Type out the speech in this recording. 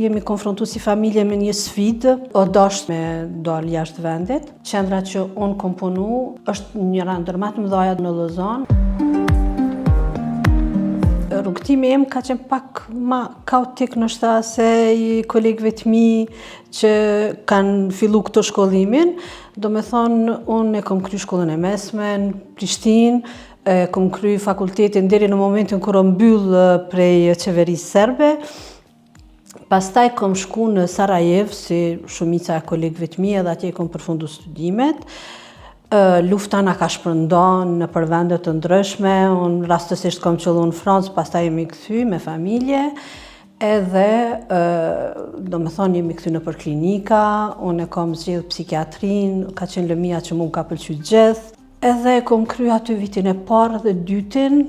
Jemi konfrontu si familje me një sfidë, o dasht me dalë jashtë vendit. Qendra që unë kom punu është njëra ndër më të mëdha në Lozan. Rrugtimi im ka qenë pak ma kaotik nështë se i kolegëve të mi që kanë fillu këto shkollimin. Do me thonë, unë e kom kry shkollën e mesme në Prishtinë, kom kry fakultetin deri në momentin kur o mbyll prej qeverisë serbe. Pastaj kom shku në Sarajev, si shumica e kolegëve të mi, edhe atje kom përfundu studimet. Lufta na ka shpërndan në përvende të ndryshme, unë rastësisht kom qëllu në Francë, pastaj jemi kthy me familje, edhe do me thonë jemi kthy në për klinika, unë e kom zgjedh psikiatrin, ka qenë lëmia që mu ka pëlqy gjithë, edhe kom kry aty vitin e parë dhe dytin.